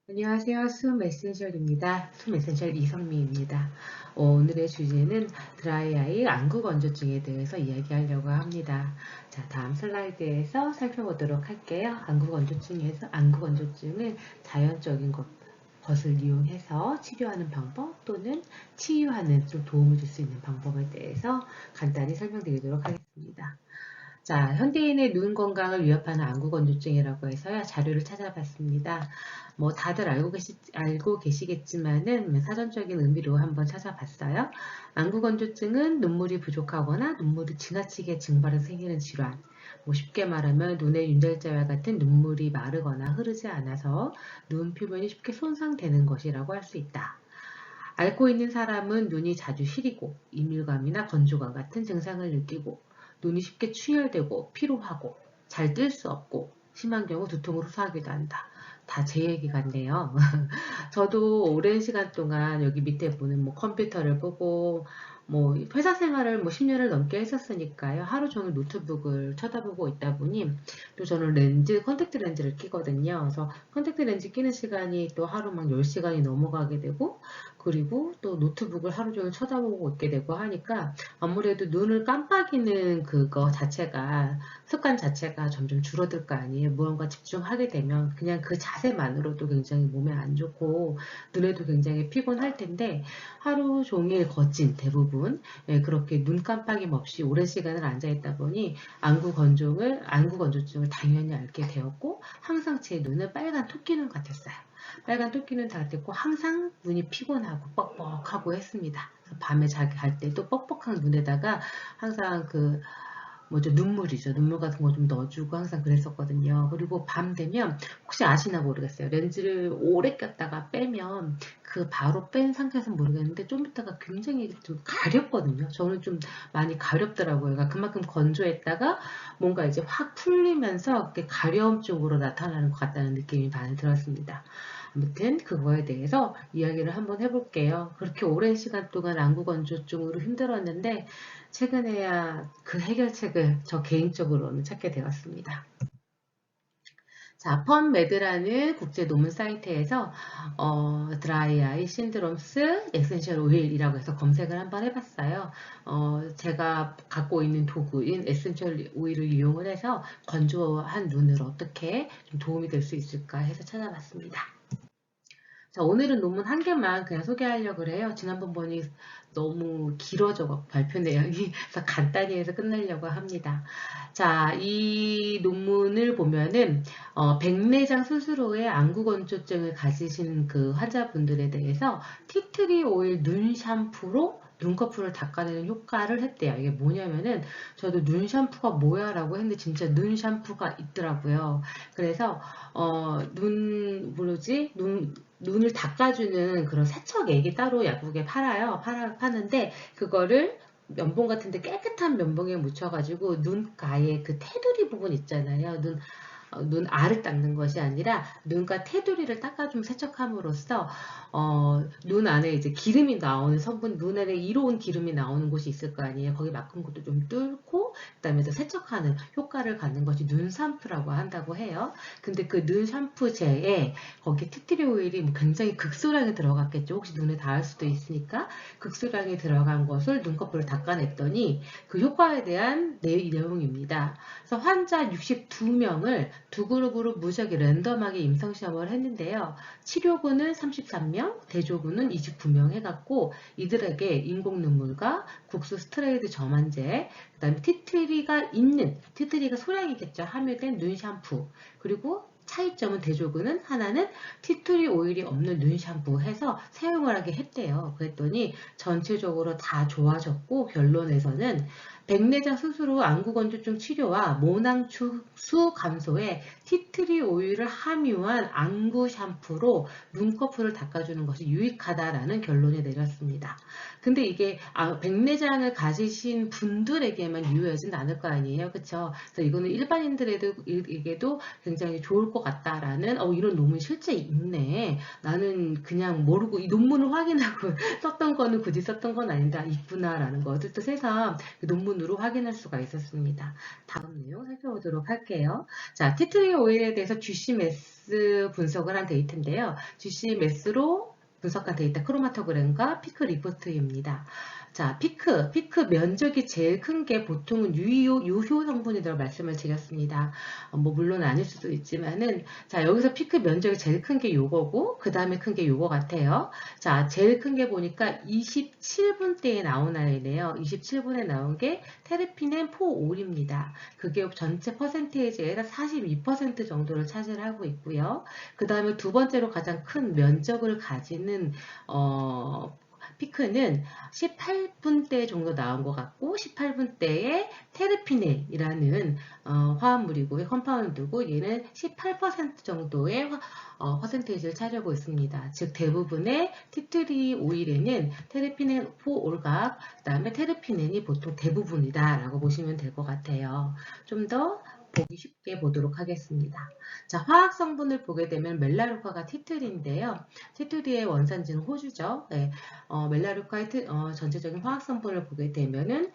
안녕하세요. 숨 에센셜입니다. 숨 에센셜 이성미입니다. 오늘의 주제는 드라이아이 안구 건조증에 대해서 이야기하려고 합니다. 자, 다음 슬라이드에서 살펴보도록 할게요. 안구 건조증은 자연적인 것을 이용해서 치료하는 방법 또는 치유하는 좀 도움을 줄 수 있는 방법에 대해서 간단히 설명드리도록 하겠습니다. 자, 현대인의 눈 건강을 위협하는 안구 건조증이라고 해서요, 자료를 찾아봤습니다. 뭐, 다들 알고 계시겠지만은, 사전적인 의미로 한번 찾아봤어요. 안구 건조증은 눈물이 부족하거나 눈물이 지나치게 증발해서 생기는 질환. 뭐, 쉽게 말하면, 눈의 윤달자와 같은 눈물이 마르거나 흐르지 않아서 눈 표면이 쉽게 손상되는 것이라고 할 수 있다. 앓고 있는 사람은 눈이 자주 시리고 이밀감이나 건조감 같은 증상을 느끼고 눈이 쉽게 충혈되고 피로하고 잘 뜰 수 없고 심한 경우 두통으로 호소하기도 한다. 다 제 얘기 같네요. 저도 오랜 시간 동안 여기 밑에 보는 뭐 컴퓨터를 보고 뭐 회사 생활을 뭐 10년을 넘게 했었으니까요. 하루 종일 노트북을 쳐다보고 있다 보니 또 저는 컨택트 렌즈를 끼거든요. 그래서 컨택트 렌즈 끼는 시간이 또 하루 막 10시간이 넘어가게 되고 그리고 또 노트북을 하루 종일 쳐다보고 있게 되고 하니까 아무래도 눈을 깜빡이는 그거 자체가 습관 자체가 점점 줄어들 거 아니에요. 무언가 집중하게 되면 그냥 그 자세만으로도 굉장히 몸에 안 좋고 눈에도 굉장히 피곤할 텐데 하루 종일 거진 대부분 그렇게 눈 깜빡임 없이 오랜 시간을 앉아 있다 보니 안구 건조증을 당연히 앓게 되었고 항상 제 눈은 빨간 토끼눈 같았어요. 빨간 토끼는 다 됐고 항상 눈이 피곤하고 뻑뻑하고 했습니다. 밤에 자기 갈 때도 뻑뻑한 눈에다가 항상 그 뭐죠 눈물이죠. 눈물 같은 거 좀 넣어주고 항상 그랬었거든요. 그리고 밤 되면 혹시 아시나 모르겠어요. 렌즈를 오래 꼈다가 빼면 그 바로 뺀 상태에서 모르겠는데 좀 있다가 굉장히 좀 가렵거든요. 저는 좀 많이 가렵더라고요. 그러니까 그만큼 건조했다가 뭔가 이제 확 풀리면서 가려움 쪽으로 나타나는 것 같다는 느낌이 많이 들었습니다. 아무튼 그거에 대해서 이야기를 한번 해볼게요. 그렇게 오랜 시간 동안 안구 건조증으로 힘들었는데 최근에야 그 해결책을 저 개인적으로는 찾게 되었습니다. 자, 펀메드라는 국제 논문 사이트에서 드라이아이 신드롬스 에센셜 오일이라고 해서 검색을 한번 해봤어요. 제가 갖고 있는 도구인 에센셜 오일을 이용을 해서 건조한 눈을 어떻게 좀 도움이 될 수 있을까 해서 찾아봤습니다. 자, 오늘은 논문 한 개만 그냥 소개하려고 해요. 지난번 보니 너무 길어져 발표 내용이 그래서 간단히 해서 끝내려고 합니다. 자, 이 논문을 보면은 백내장 수술 후에 안구 건조증을 가지신 그 환자분들에 대해서 티트리 오일 눈 샴푸로 눈꺼풀을 닦아내는 효과를 했대요. 이게 뭐냐면은 저도 눈 샴푸가 뭐야 라고 했는데 진짜 눈 샴푸가 있더라고요. 그래서 눈을 닦아주는 그런 세척액이 따로 약국에 파는데, 그거를 면봉 같은데 깨끗한 면봉에 묻혀가지고 눈가에 그 테두리 부분 있잖아요. 눈 알을 닦는 것이 아니라 눈가 테두리를 닦아주면 세척함으로써 눈 안에 이제 기름이 나오는 성분, 눈 안에 이로운 기름이 나오는 곳이 있을 거 아니에요. 거기 막힌 것도 좀 뚫고 그다음에 세척하는 효과를 갖는 것이 눈 샴푸라고 한다고 해요. 근데 그 눈 샴푸제에 거기 티트리 오일이 뭐 굉장히 극소량이 들어갔겠죠. 혹시 눈에 닿을 수도 있으니까 극소량이 들어간 것을 눈꺼풀을 닦아냈더니 그 효과에 대한 내용입니다. 그래서 환자 62명을 두 그룹으로 무작위 랜덤하게 임상시험을 했는데요. 치료군은 33명, 대조군은 29명 해갖고 이들에게 인공눈물과 국수 스트레이트 점안제, 그 다음에 티트리가 소량이겠죠. 함유된 눈 샴푸, 그리고 차이점은 대조군은 하나는 티트리 오일이 없는 눈 샴푸 해서 사용을 하게 했대요. 그랬더니 전체적으로 다 좋아졌고 결론에서는 백내장 수술 후 안구 건조증 치료와 모낭 축수 감소에 티트리 오일을 함유한 안구 샴푸로 눈꺼풀을 닦아주는 것이 유익하다라는 결론이 내렸습니다. 근데 이게 백내장을 가지신 분들에게만 유효하진 않을 거 아니에요. 그쵸? 그래서 이거는 일반인들에게도 굉장히 좋을 것 것 같다라는 이런 논문이 실제 있네. 나는 그냥 모르고 이 논문을 확인하고 썼던 거는 굳이 썼던 건 아닌데 있구나라는 것을 또 새삼 그 논문으로 확인할 수가 있었습니다. 다음 내용 살펴보도록 할게요. 자, 티트리 오일에 대해서 GC-매스 분석을 한 데이터인데요. GC-매스로 분석한 데이터 크로마토그램과 피크 리포트입니다. 자, 피크 면적이 제일 큰 게 보통은 유효 성분이라고 말씀을 드렸습니다. 뭐 물론 아닐 수도 있지만은 자, 여기서 피크 면적이 제일 큰 게 요거고 그 다음에 큰 게 요거 같아요. 자, 제일 큰 게 보니까 27분대에 나온 아이네요. 27분에 나온 게 테르피넨 4올입니다. 그게 전체 퍼센테이지에서 42% 정도를 차지하고 있고요. 그 다음에 두 번째로 가장 큰 면적을 가지는 피크는 18분대 정도 나온 것 같고 18분대에 테르피넨이라는 화합물이고 컴파운드고 얘는 18% 정도의 퍼센테이지를 차지하고 있습니다. 즉 대부분의 티트리 오일에는 테르피넨 4올과 그 다음에 테르피넨이 보통 대부분이다 라고 보시면 될 것 같아요. 좀 더 보기 쉽게 보도록 하겠습니다. 자, 화학 성분을 보게 되면 멜라루카가 티트리인데요. 티트리의 원산지는 호주죠. 네, 멜라루카의 전체적인 화학 성분을 보게 되면은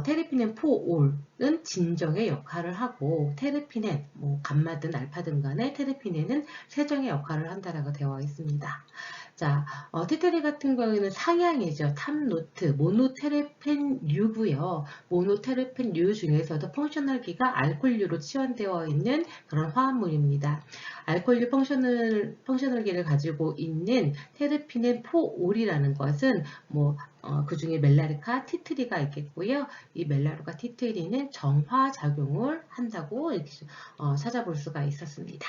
테르피넨 4올은 진정의 역할을 하고 테르피넨, 뭐 감마든 알파든 간에 테르피넨은 세정의 역할을 한다라고 되어 있습니다. 자, 티트리 같은 경우에는 상향이죠. 탑노트, 모노테르펜류고요. 모노테르펜류 중에서도 펑셔널기가 알코올류로 치환되어 있는 그런 화합물입니다. 알코올류 펑셔널기를 가지고 있는 테르피넨 4올이라는 것은 그 중에 멜라루카, 티트리가 있겠고요. 이 멜라루카, 티트리는 정화작용을 한다고 이렇게 찾아볼 수가 있었습니다.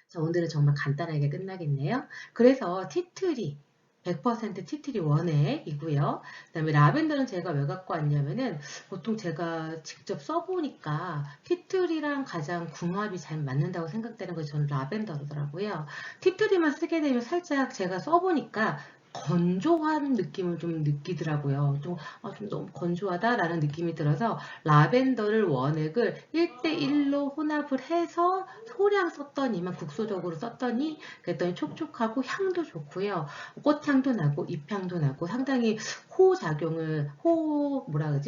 자, 오늘은 정말 간단하게 끝나겠네요. 그래서 티트리 100% 티트리 원액이고요. 그 다음에 라벤더는 제가 왜 갖고 왔냐면은 보통 제가 직접 써보니까 티트리랑 가장 궁합이 잘 맞는다고 생각되는 것이 저는 라벤더더라고요. 티트리만 쓰게 되면 살짝 제가 써보니까 건조한 느낌을 좀 느끼더라고요. 좀 너무 건조하다라는 느낌이 들어서 라벤더를 원액을 1대1로 혼합을 해서 소량 썼더니만 국소적으로 썼더니 그랬더니 촉촉하고 향도 좋고요. 꽃향도 나고 잎향도 나고 상당히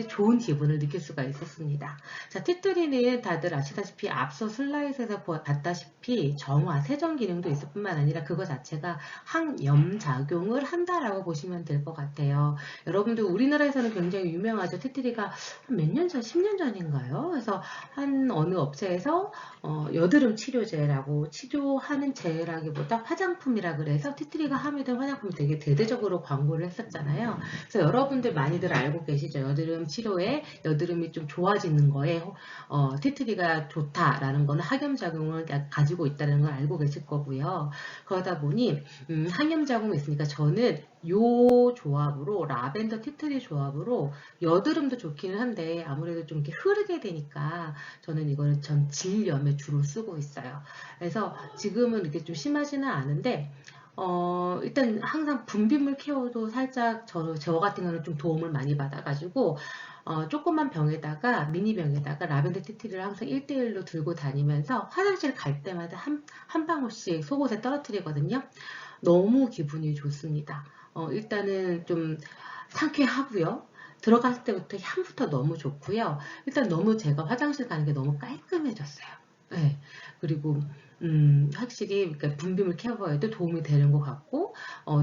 좋은 기분을 느낄 수가 있었습니다. 자, 티트리는 다들 아시다시피 앞서 슬라이드에서 봤다시피 정화, 세정 기능도 있을 뿐만 아니라 그거 자체가 항염 작용을 한다라고 보시면 될 것 같아요. 여러분들 우리나라에서는 굉장히 유명하죠. 티트리가 몇 년 전, 10년 전인가요? 그래서 한 어느 업체에서 여드름 치료제라고 치료하는 제라기보다 화장품이라 그래서 티트리가 함유된 화장품이 되게 대대적으로 광고를 했었잖아요. 그래서 여러분들 많이들 알고 계시죠. 여드름 치료에 여드름이 좀 좋아지는 거에 티트리가 좋다라는 거는 항염작용을 가지고 있다는 걸 알고 계실 거고요. 그러다 보니 항염작용이 있으니까 저는 요 조합으로 라벤더 티트리 조합으로 여드름도 좋기는 한데 아무래도 좀 이렇게 흐르게 되니까 저는 이거는 전 질염에 주로 쓰고 있어요. 그래서 지금은 이렇게 좀 심하지는 않은데 일단 항상 분비물 케어도 살짝 저 같은 경우는 좀 도움을 많이 받아가지고 조그만 병에다가 미니병에다가 라벤더 티트리를 항상 1대1로 들고 다니면서 화장실 갈 때마다 한 방울씩 속옷에 떨어뜨리거든요. 너무 기분이 좋습니다. 일단은 좀 상쾌하고요. 들어갔을 때부터 향부터 너무 좋고요. 일단 너무 제가 화장실 가는 게 너무 깔끔해졌어요. 네. 그리고 확실히 그러니까 분비물 케어에도 도움이 되는 것 같고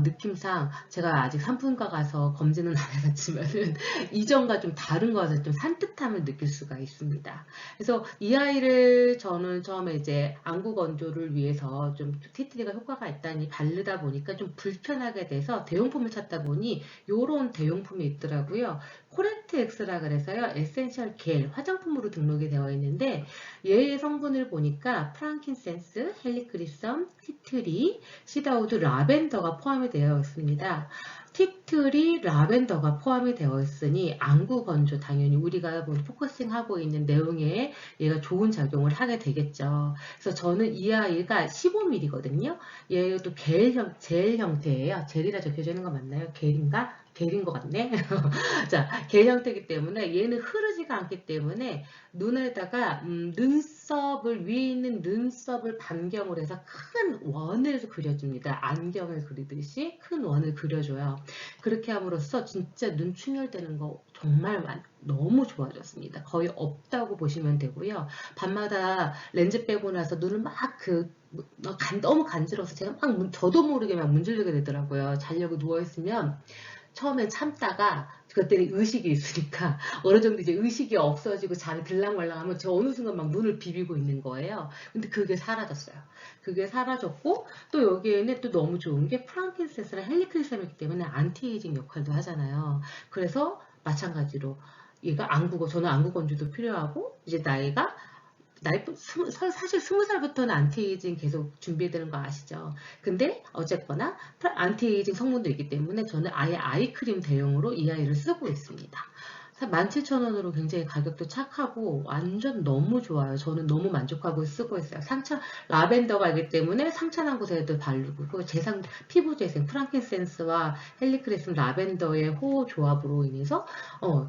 느낌상 제가 아직 산부인과 가서 검진은 안 해봤지만은 이전과 좀 다른 것 같아서 좀 산뜻함을 느낄 수가 있습니다. 그래서 이 아이를 저는 처음에 이제 안구 건조를 위해서 좀 티트리가 효과가 있다니 바르다 보니까 좀 불편하게 돼서 대용품을 찾다 보니 요런 대용품이 있더라고요. 코렌트 X라 그래서요. 에센셜 겔 화장품으로 등록이 되어 있는데 얘의 성분을 보니까 프랑킨센스, 헬리크리썸, 티트리, 시다우드, 라벤더가 포함이 되어 있습니다. 티트리, 라벤더가 포함이 되어 있으니 안구 건조 당연히 우리가 포커싱하고 있는 내용에 얘가 좋은 작용을 하게 되겠죠. 그래서 저는 이 아이가 15ml거든요. 얘도 젤 형태예요. 젤이라 적혀져 있는 거 맞나요? 겔인가? 겔인 것 같네. 자, 겔 형태이기 때문에 얘는 흐르지가 않기 때문에 눈에다가 눈썹을 위에 있는 눈썹을 반경으로 해서 큰 원을 그려줍니다. 안경을 그리듯이 큰 원을 그려줘요. 그렇게 함으로써 진짜 눈 충혈되는 거 정말 너무 좋아졌습니다. 거의 없다고 보시면 되고요. 밤마다 렌즈 빼고 나서 눈을 막 너무 간지러워서 제가 막 저도 모르게 막 문질르게 되더라고요. 자려고 누워있으면 처음에 참다가 그때는 의식이 있으니까 어느 정도 이제 의식이 없어지고 잠이 들랑말랑하면 저 어느 순간 막 눈을 비비고 있는 거예요. 근데 그게 사라졌어요. 그게 사라졌고 또 여기에는 또 너무 좋은 게 프랑킨센스랑 헬리크리삼이기 때문에 안티에이징 역할도 하잖아요. 그래서 마찬가지로 얘가 저는 안구 건조도 필요하고 이제 사실 20살부터는 안티에이징 계속 준비되는 거 아시죠? 근데 어쨌거나 안티에이징 성분도 있기 때문에 저는 아예 아이크림 대용으로 이 아이를 쓰고 있습니다. 17,000원으로 굉장히 가격도 착하고 완전 너무 좋아요. 저는 너무 만족하고 쓰고 있어요. 라벤더가 있기 때문에 상처난 곳에도 바르고 피부 재생 프랑킨센스와 헬리크리스 라벤더의 호호 조합으로 인해서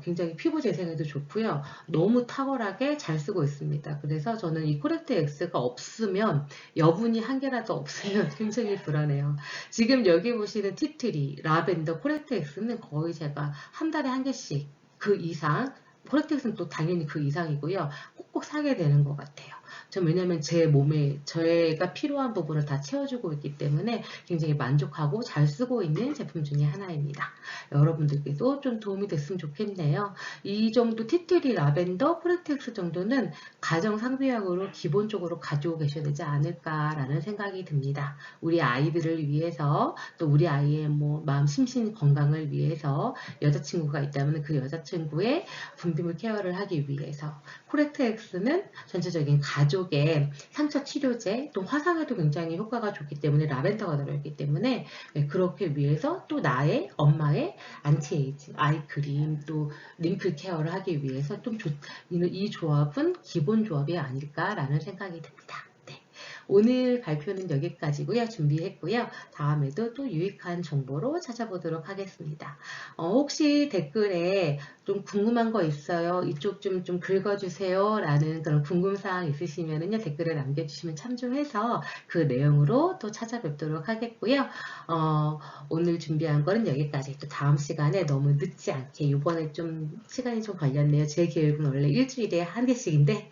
굉장히 피부 재생에도 좋고요. 너무 탁월하게 잘 쓰고 있습니다. 그래서 저는 이 코렉트 X가 없으면 여분이 한 개라도 없으면 굉장히 불안해요. 지금 여기 보시는 티트리, 라벤더, 코렉트 X는 거의 제가 한 달에 한 개씩 그 이상, 코렉텍스는 또 당연히 그 이상이고요. 꼭꼭 사게 되는 것 같아요. 왜냐면 제 몸에 제가 필요한 부분을 다 채워주고 있기 때문에 굉장히 만족하고 잘 쓰고 있는 제품 중에 하나입니다. 여러분들께도 좀 도움이 됐으면 좋겠네요. 이 정도 티트리, 라벤더, 코렉텍스 정도는 가정 상비약으로 기본적으로 가지고 계셔야 되지 않을까라는 생각이 듭니다. 우리 아이들을 위해서 또 우리 아이의 마음 심신 건강을 위해서 여자친구가 있다면 그 여자친구의 분비물 케어를 하기 위해서 코렉트 X는 전체적인 가족의 상처 치료제 또 화상에도 굉장히 효과가 좋기 때문에 라벤더가 들어있기 때문에 그렇게 위해서 또 나의 엄마의 안티에이징 아이크림 또 링클 케어를 하기 위해서 이 조합은 기본 조합이 아닐까라는 생각이 듭니다. 오늘 발표는 여기까지고요. 준비했고요. 다음에도 또 유익한 정보로 찾아보도록 하겠습니다. 혹시 댓글에 좀 궁금한 거 있어요? 이쪽 좀 긁어주세요. 라는 그런 궁금사항 있으시면은요. 댓글에 남겨주시면 참조해서 그 내용으로 또 찾아뵙도록 하겠고요. 오늘 준비한 거는 여기까지. 또 다음 시간에 너무 늦지 않게 이번에 좀 시간이 좀 걸렸네요. 제 계획은 원래 일주일에 한 개씩인데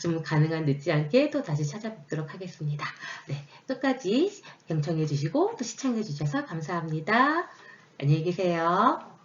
좀 가능한 늦지 않게 또 다시 찾아뵙도록 하겠습니다. 네, 끝까지 경청해 주시고 또 시청해 주셔서 감사합니다. 안녕히 계세요.